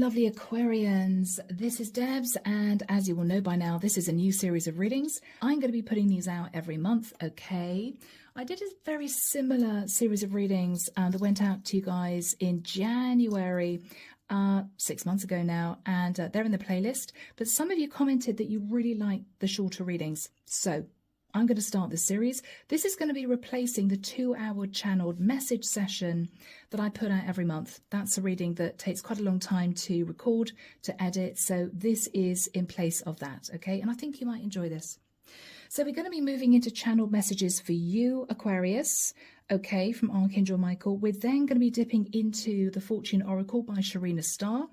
lovely Aquarians. This is Debs, and as you will know by now, this is a new series of readings. I'm going to be putting these out every month, okay? I did a very similar series of readings that went out to you guys in January, 6 months ago now, and they're in the playlist. But some of you commented that you really like the shorter readings, so I'm going to start this series. This is going to be replacing the 2-hour channeled message session that I put out every month. That's a reading that takes quite a long time to record, to edit. So this is in place of that, okay? And I think you might enjoy this. So we're going to be moving into channeled messages for you, Aquarius, okay, from Archangel Michael. We're then going to be dipping into the Fortune Oracle by Sharina Starr.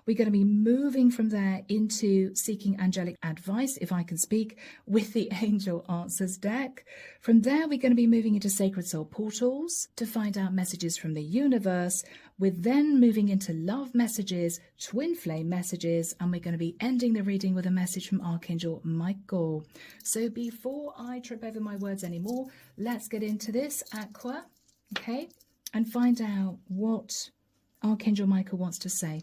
We're going to be moving from there into seeking angelic advice, if I can speak, with the Angel Answers deck. From there, we're going to be moving into Sacred Soul Portals to find out messages from the universe. We're then moving into love messages, twin flame messages, and we're going to be ending the reading with a message from Archangel Michael. So before I trip over my words anymore, let's get into this, Aqua, okay, and find out what Archangel Michael wants to say.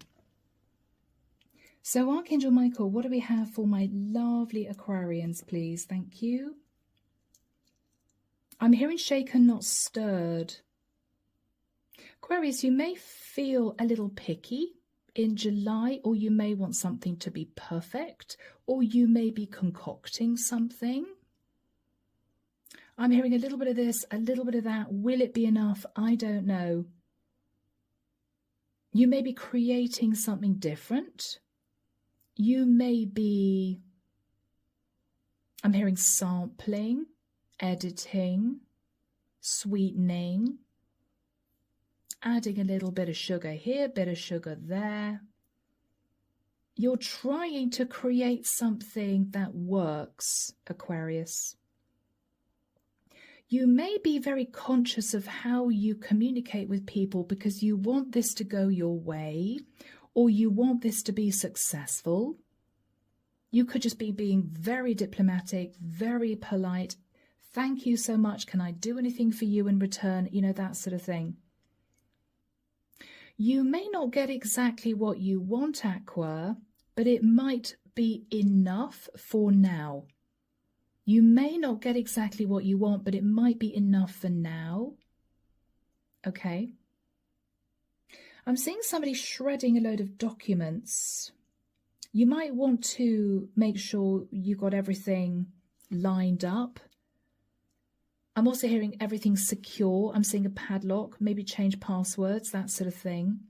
So Archangel Michael, what do we have for my lovely Aquarians, please? Thank you. I'm hearing shaken, not stirred. Aquarius, you may feel a little picky in July, or you may want something to be perfect, or you may be concocting something. I'm hearing a little bit of this, a little bit of that. Will it be enough? I don't know. You may be creating something different. You may be, I'm hearing sampling, editing, sweetening, adding a little bit of sugar here, bit of sugar there. You're trying to create something that works, Aquarius. You may be very conscious of how you communicate with people because you want this to go your way, or you want this to be successful. You could just be being very diplomatic, very polite. Thank you so much. Can I do anything for you in return? You know, that sort of thing. You may not get exactly what you want, Aqua, but it might be enough for now. You may not get exactly what you want, but it might be enough for now. Okay. I'm seeing somebody shredding a load of documents. You might want to make sure you got everything lined up. I'm also hearing everything secure. I'm seeing a padlock, maybe change passwords, that sort of thing.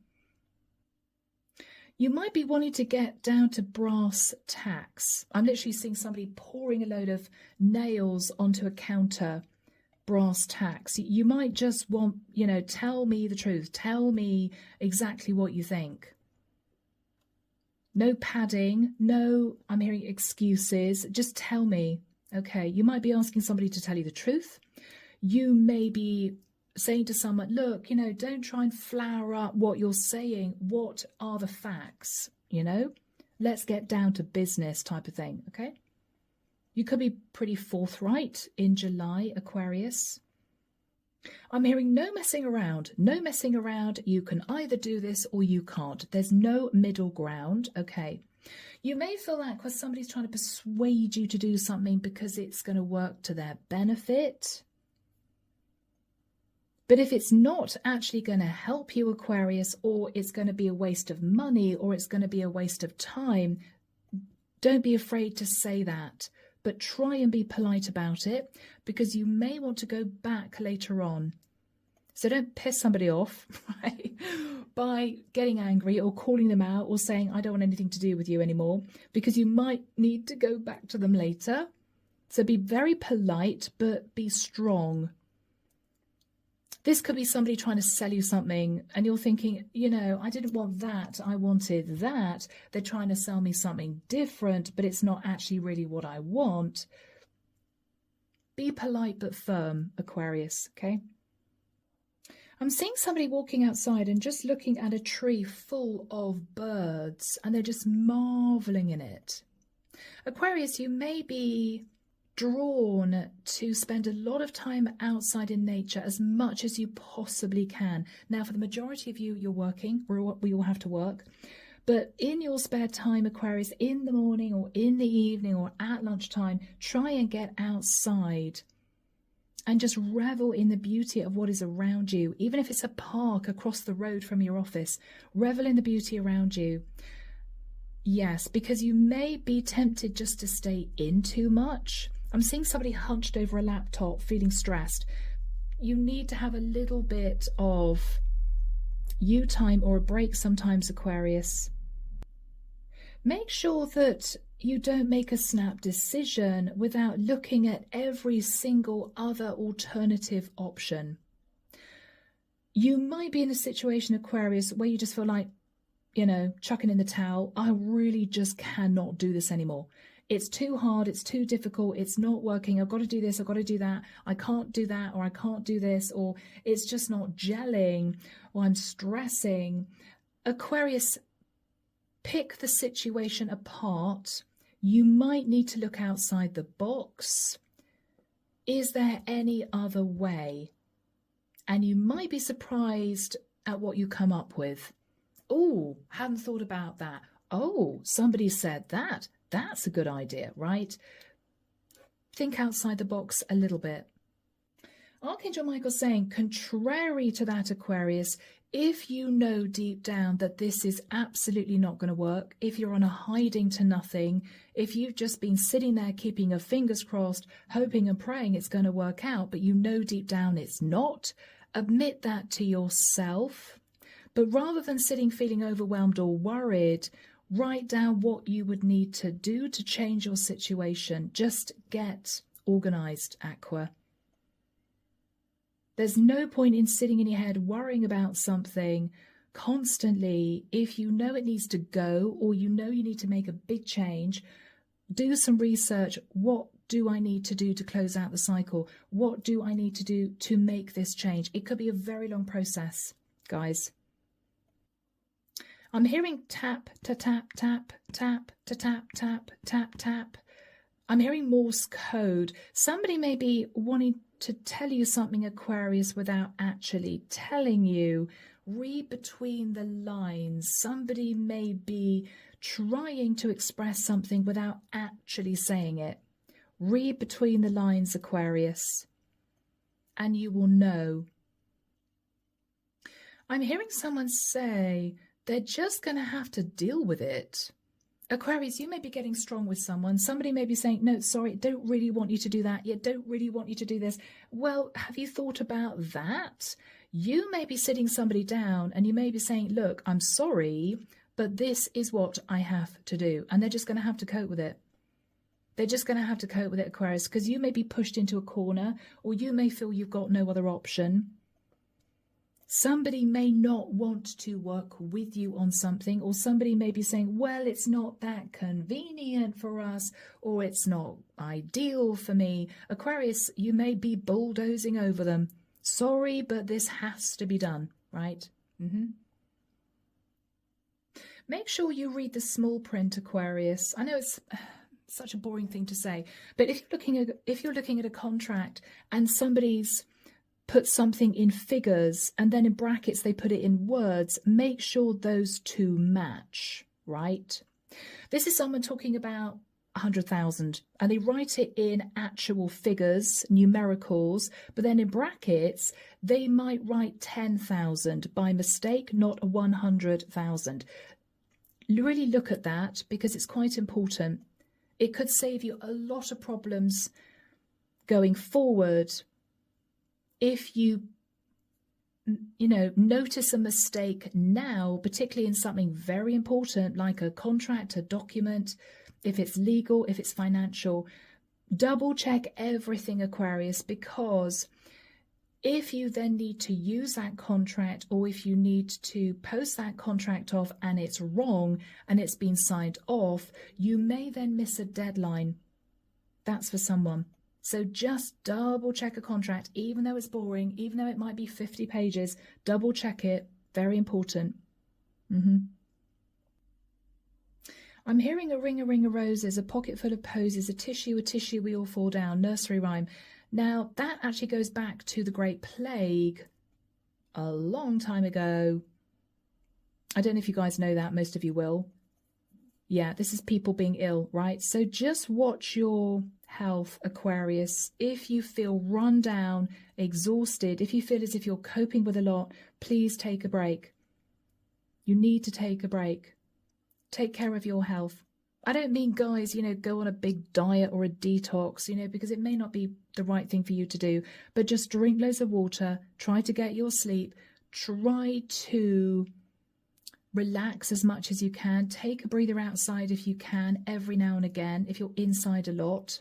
You might be wanting to get down to brass tacks. I'm literally seeing somebody pouring a load of nails onto a counter. Brass tacks. You might just want, you know, tell me the truth. Tell me exactly what you think. No padding. No, I'm hearing excuses. Just tell me. Okay. You might be asking somebody to tell you the truth. You may be saying to someone, look, you know, don't try and flower up what you're saying. What are the facts? You know, let's get down to business type of thing. Okay. You could be pretty forthright in July, Aquarius. I'm hearing no messing around. No messing around. You can either do this or you can't. There's no middle ground. Okay. You may feel like somebody's trying to persuade you to do something because it's going to work to their benefit. But if it's not actually going to help you, Aquarius, or it's going to be a waste of money, or it's going to be a waste of time, don't be afraid to say that. But try and be polite about it, because you may want to go back later on. So don't piss somebody off, right, by getting angry or calling them out or saying, I don't want anything to do with you anymore, because you might need to go back to them later. So be very polite, but be strong. This could be somebody trying to sell you something and you're thinking, you know, I didn't want that, I wanted that. They're trying to sell me something different, but it's not actually really what I want. Be polite but firm, Aquarius, okay? I'm seeing somebody walking outside and just looking at a tree full of birds and they're just marveling in it. Aquarius, you may be drawn to spend a lot of time outside in nature as much as you possibly can. Now, for the majority of you, you're working. We all have to work. But in your spare time, Aquarius, in the morning or in the evening or at lunchtime, try and get outside and just revel in the beauty of what is around you. Even if it's a park across the road from your office, revel in the beauty around you. Yes, because you may be tempted just to stay in too much. I'm seeing somebody hunched over a laptop feeling stressed. You need to have a little bit of you time or a break sometimes, Aquarius. Make sure that you don't make a snap decision without looking at every single other alternative option. You might be in a situation, Aquarius, where you just feel like, you know, chucking in the towel. I really just cannot do this anymore. It's too hard. It's too difficult. It's not working. I've got to do this. I've got to do that. I can't do that, or I can't do this, or it's just not gelling, or I'm stressing. Aquarius, pick the situation apart. You might need to look outside the box. Is there any other way? And you might be surprised at what you come up with. Oh, hadn't thought about that. Oh, somebody said that. That's a good idea, right? Think outside the box a little bit. Archangel Michael's saying, contrary to that, Aquarius, if you know deep down that this is absolutely not going to work, if you're on a hiding to nothing, if you've just been sitting there keeping your fingers crossed, hoping and praying it's going to work out, but you know deep down it's not, admit that to yourself. But rather than sitting feeling overwhelmed or worried, write down what you would need to do to change your situation. Just get organized, Aqua. There's no point in sitting in your head worrying about something constantly. If you know it needs to go, or you know you need to make a big change, do some research. What do I need to do to close out the cycle? What do I need to do to make this change? It could be a very long process, guys. I'm hearing tap, to tap, tap, tap, to tap, tap, tap, tap. I'm hearing Morse code. Somebody may be wanting to tell you something, Aquarius, without actually telling you. Read between the lines. Somebody may be trying to express something without actually saying it. Read between the lines, Aquarius, and you will know. I'm hearing someone say they're just going to have to deal with it. Aquarius, you may be getting strong with someone. Somebody may be saying, no, sorry, don't really want you to do that. Yeah, don't really want you to do this. Well, have you thought about that? You may be sitting somebody down and you may be saying, look, I'm sorry, but this is what I have to do. And they're just going to have to cope with it. They're just going to have to cope with it, Aquarius, because you may be pushed into a corner, or you may feel you've got no other option. Somebody may not want to work with you on something, or somebody may be saying, well, it's not that convenient for us, or it's not ideal for me. Aquarius, you may be bulldozing over them. Sorry, but this has to be done, right? Make sure you read the small print, Aquarius. I know it's such a boring thing to say, but if you're looking at a contract and somebody's put something in figures and then in brackets they put it in words, make sure those two match, right? This is someone talking about 100,000 and they write it in actual figures, numericals, but then in brackets they might write 10,000 by mistake, not 100,000. Really look at that, because it's quite important. It could save you a lot of problems going forward if you notice a mistake now, particularly in something very important like a contract, a document, if it's legal, if it's financial. Double check everything, Aquarius, because if you then need to use that contract, or if you need to post that contract off and it's wrong and it's been signed off, you may then miss a deadline. That's for someone. So just double check a contract, even though it's boring, even though it might be 50 pages, double check it. Very important. I'm hearing a ring of roses, a pocket full of posies, a tissue we all fall down, nursery rhyme. Now, that actually goes back to the Great Plague a long time ago. I don't know if you guys know that. Most of you will. Yeah, this is people being ill, right? So just watch your health, Aquarius. If you feel run down, exhausted, if you feel as if you're coping with a lot, please take a break. You need to take a break. Take care of your health. I don't mean, guys, go on a big diet or a detox, because it may not be the right thing for you to do, but just drink loads of water, try to get your sleep, try to relax as much as you can. Take a breather outside if you can, every now and again, if you're inside a lot.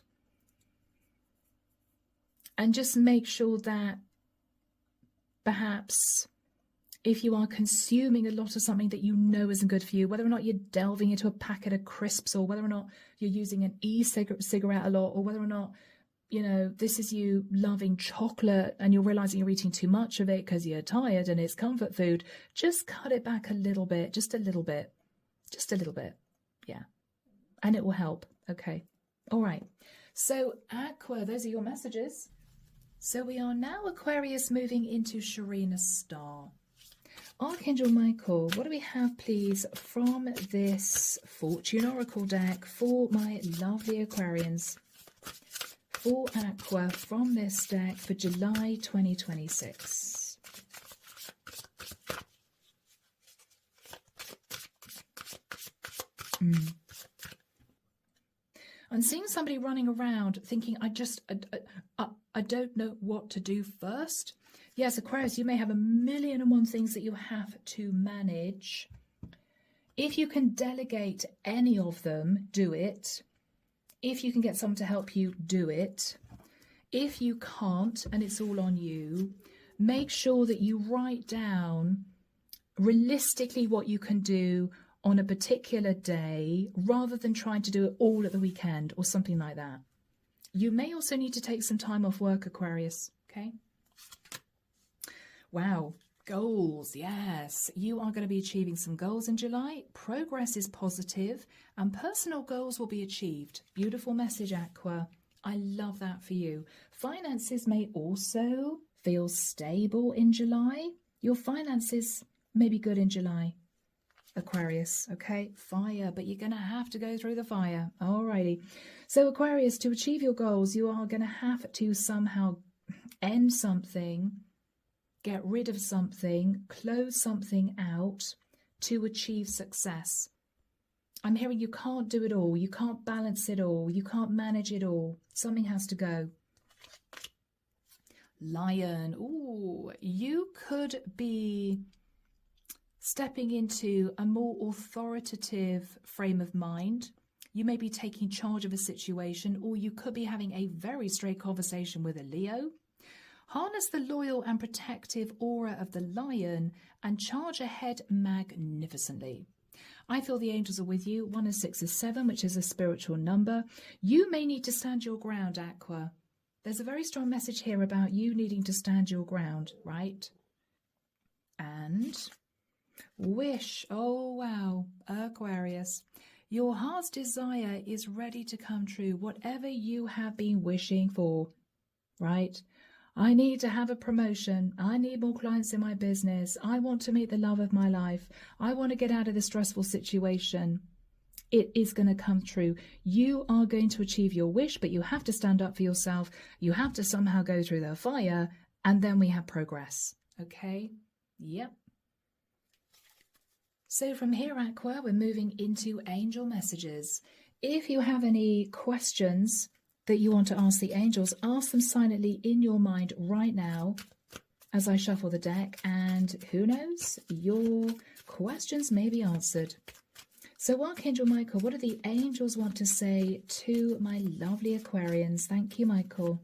And just make sure that perhaps if you are consuming a lot of something that you know isn't good for you, whether or not you're delving into a packet of crisps, or whether or not you're using an e-cigarette a lot, or whether or not, this is you loving chocolate and you're realizing you're eating too much of it because you're tired and it's comfort food, just cut it back a little bit, just a little bit. Yeah. And it will help. Okay. All right. So Aqua, those are your messages. So we are now, Aquarius, moving into Sharina Star. Archangel Michael, what do we have, please, from this Fortune Oracle deck for my lovely Aquarians? For Aqua, from this deck for July 2026. I'm seeing somebody running around thinking, I don't know what to do first. Yes, Aquarius, you may have 1,000,001 things that you have to manage. If you can delegate any of them, do it. If you can get someone to help you, do it. If you can't, and it's all on you, make sure that you write down realistically what you can do on a particular day, rather than trying to do it all at the weekend or something like that. You may also need to take some time off work, Aquarius, okay? Wow, goals, yes. You are going to be achieving some goals in July. Progress is positive and personal goals will be achieved. Beautiful message, Aqua. I love that for you. Finances may also feel stable in July. Your finances may be good in July, Aquarius, okay? Fire, but you're going to have to go through the fire. Alrighty. So Aquarius, to achieve your goals, you are going to have to somehow end something, get rid of something, close something out to achieve success. I'm hearing you can't do it all. You can't balance it all. You can't manage it all. Something has to go. Lion. Ooh, you could be stepping into a more authoritative frame of mind. You may be taking charge of a situation, or you could be having a very straight conversation with a Leo. Harness the loyal and protective aura of the lion and charge ahead magnificently. I feel the angels are with you. 1 is 6 is 7, which is a spiritual number. You may need to stand your ground, Aqua. There's a very strong message here about you needing to stand your ground, right? And wish. Oh, wow, Aquarius. Your heart's desire is ready to come true. Whatever you have been wishing for, right? I need to have a promotion. I need more clients in my business. I want to meet the love of my life. I want to get out of this stressful situation. It is going to come true. You are going to achieve your wish, but you have to stand up for yourself. You have to somehow go through the fire, and then we have progress. Okay? Yep. So from here, Aqua, we're moving into angel messages. If you have any questions that you want to ask the angels, ask them silently in your mind right now as I shuffle the deck, and who knows, your questions may be answered. So Archangel Michael, what do the angels want to say to my lovely Aquarians? Thank you, Michael.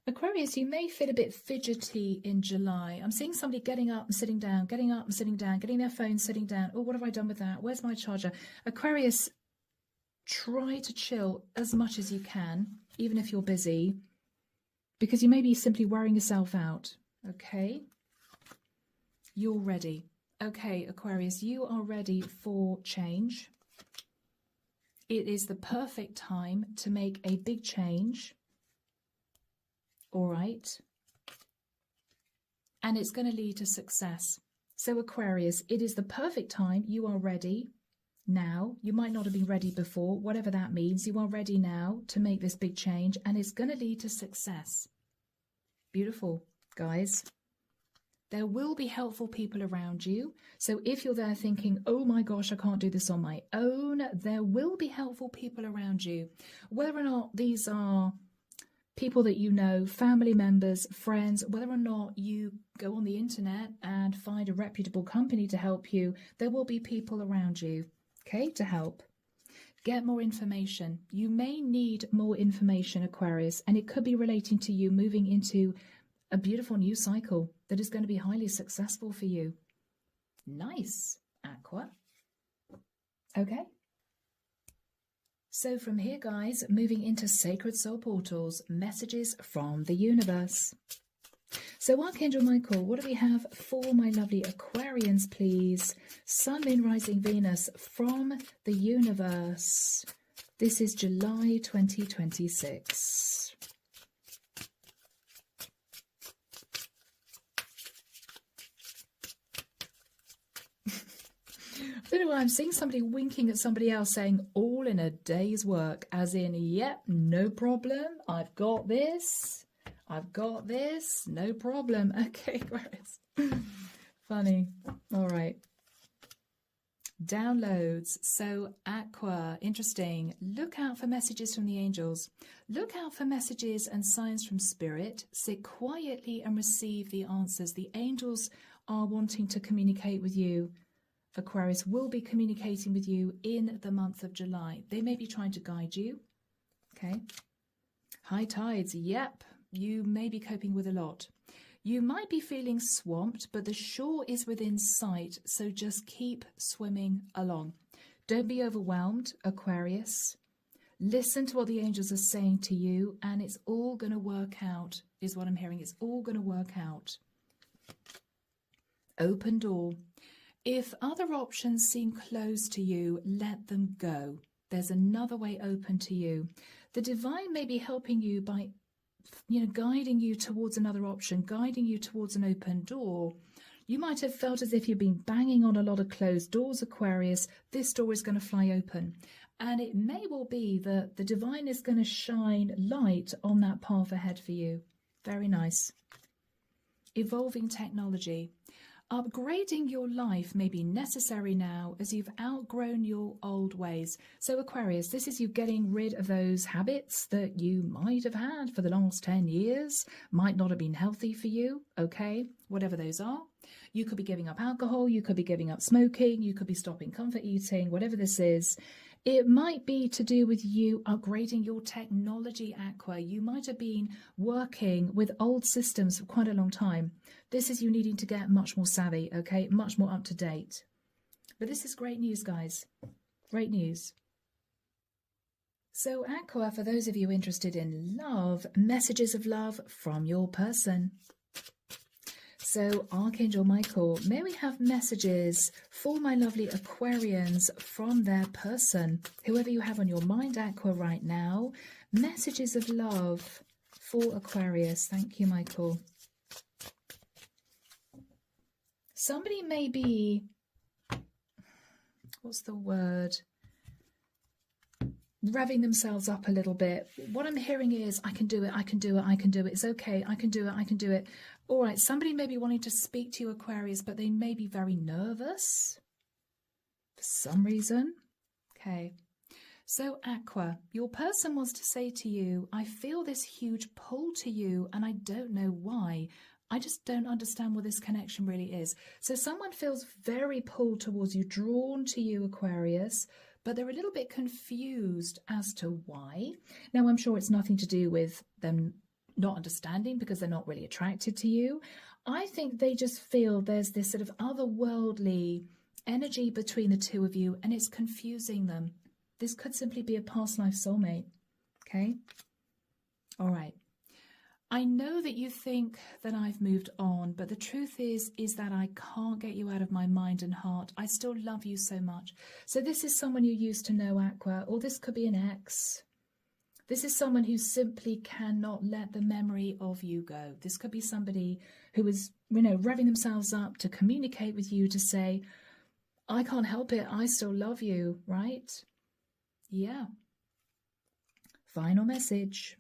Aquarius, you may feel a bit fidgety in July. I'm seeing somebody getting up and sitting down, getting up and sitting down, getting their phone, sitting down. Oh, what have I done with that? Where's my charger? Aquarius, try to chill as much as you can, even if you're busy, because you may be simply wearing yourself out. Okay? You're ready. Okay, Aquarius, you are ready for change. It is the perfect time to make a big change. All right. And it's going to lead to success. So Aquarius, it is the perfect time. You are ready now. You might not have been ready before, whatever that means. You are ready now to make this big change, and it's going to lead to success. Beautiful, guys. There will be helpful people around you. So if you're there thinking, oh my gosh, I can't do this on my own, there will be helpful people around you. Whether or not these are people that you know, family members, friends, whether or not you go on the internet and find a reputable company to help you, there will be people around you, okay, to help. Get more information. You may need more information, Aquarius, and it could be relating to you moving into a beautiful new cycle that is going to be highly successful for you. Nice, Aqua. Okay. So from here, guys, moving into Sacred Soul Portals, messages from the universe. So Archangel Michael, what do we have for my lovely Aquarians, please? Sun, Moon, Rising, Venus from the universe. This is July 2026. I don't know why I'm seeing somebody winking at somebody else saying all in a day's work, as in, yep, no problem. I've got this. I've got this. No problem. Okay, Aquarius. Funny. All right. Downloads. So Aqua, interesting. Look out for messages from the angels. Look out for messages and signs from spirit. Sit quietly and receive the answers. The angels are wanting to communicate with you. Aquarius will be communicating with you in the month of July. They may be trying to guide you. Okay. High tides. Yep. You may be coping with a lot. You might be feeling swamped, but the shore is within sight. So just keep swimming along. Don't be overwhelmed, Aquarius. Listen to what the angels are saying to you, and it's all going to work out, is what I'm hearing. It's all going to work out. Open door. If other options seem closed to you, let them go. There's another way open to you. The divine may be helping you by, guiding you towards another option, guiding you towards an open door. You might have felt as if you've been banging on a lot of closed doors, Aquarius. This door is going to fly open. And it may well be that the divine is going to shine light on that path ahead for you. Very nice. Evolving technology. Upgrading your life may be necessary now as you've outgrown your old ways. So Aquarius, this is you getting rid of those habits that you might have had for the last 10 years, might not have been healthy for you, okay? Whatever those are. You could be giving up alcohol, you could be giving up smoking, you could be stopping comfort eating, whatever this is. It might be to do with you upgrading your technology, Aqua. You might have been working with old systems for quite a long time. This is you needing to get much more savvy, okay? Much more up to date. But this is great news, guys. Great news. So, Aqua, for those of you interested in love, messages of love from your person. So, Archangel Michael, may we have messages for my lovely Aquarians from their person? Whoever you have on your mind, Aqua, right now. Messages of love for Aquarius. Thank you, Michael. Somebody may be, what's the word? Revving themselves up a little bit. What I'm hearing is, I can do it, I can do it, I can do it. It's okay, I can do it, I can do it. All right, somebody may be wanting to speak to you, Aquarius, but they may be very nervous for some reason. Okay. So, Aqua, your person wants to say to you, I feel this huge pull to you and I don't know why. I just don't understand what this connection really is. So someone feels very pulled towards you, drawn to you, Aquarius, but they're a little bit confused as to why. Now, I'm sure it's nothing to do with them not understanding because they're not really attracted to you. I think they just feel there's this sort of otherworldly energy between the two of you and it's confusing them. This could simply be a past life soulmate. Okay? All right. I know that you think that I've moved on, but the truth is that I can't get you out of my mind and heart. I still love you so much. So this is someone you used to know, Aqua, or this could be an ex. This is someone who simply cannot let the memory of you go. This could be somebody who is, revving themselves up to communicate with you to say, I can't help it. I still love you, right? Yeah. Final message.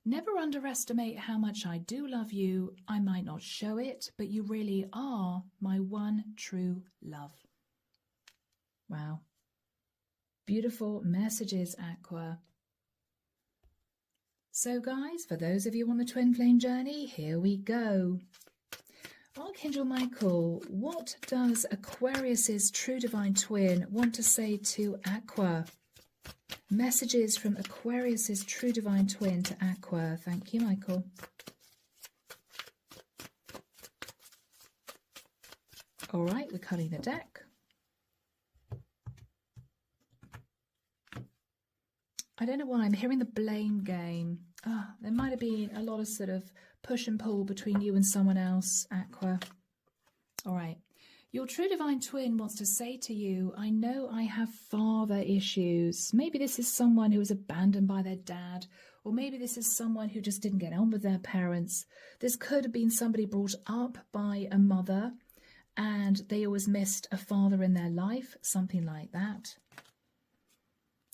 Never underestimate how much I do love you. I might not show it, but you really are my one true love. Wow. Beautiful messages, Aqua. So guys, for those of you on the twin flame journey, here we go. Archangel Michael, what does Aquarius's true divine twin want to say to Aqua? Messages from Aquarius's true divine twin to Aqua. Thank you, Michael. All right, we're cutting the deck. I don't know why I'm hearing the blame game. There might have been a lot of sort of push and pull between you and someone else, Aqua. All right. Your true divine twin wants to say to you, I know I have father issues. Maybe this is someone who was abandoned by their dad, or maybe this is someone who just didn't get on with their parents. This could have been somebody brought up by a mother and they always missed a father in their life, something like that.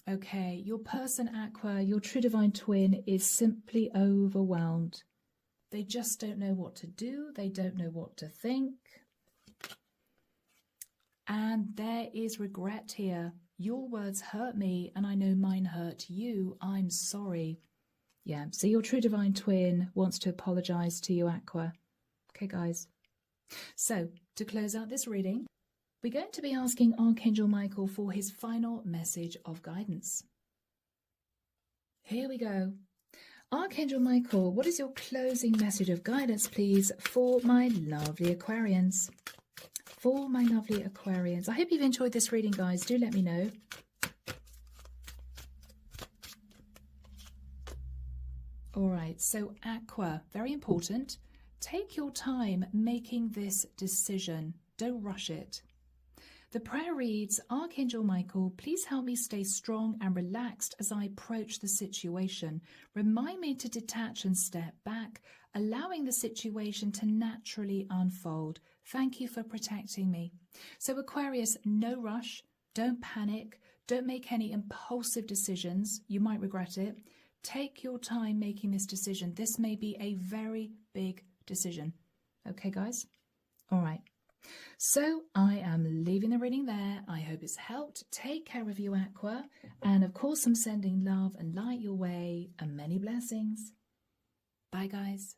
Okay, your person, Aqua, your true divine twin is simply overwhelmed. They just don't know what to do. They don't know what to think. And there is regret here. Your words hurt me, and I know mine hurt you. I'm sorry. Yeah, so your true divine twin wants to apologize to you, Aqua. Okay, guys. So, to close out this reading, we're going to be asking Archangel Michael for his final message of guidance. Here we go. Archangel Michael, what is your closing message of guidance, please, for my lovely Aquarians? For my lovely Aquarians. I hope you've enjoyed this reading, guys. Do let me know. All right, so Aqua, very important. Take your time making this decision. Don't rush it. The prayer reads, Archangel Michael, please help me stay strong and relaxed as I approach the situation. Remind me to detach and step back, allowing the situation to naturally unfold. Thank you for protecting me. So Aquarius, no rush. Don't panic. Don't make any impulsive decisions. You might regret it. Take your time making this decision. This may be a very big decision. Okay, guys? All right. So I am leaving the reading there. I hope it's helped. Take care of you, Aqua. And of course, I'm sending love and light your way and many blessings. Bye, guys.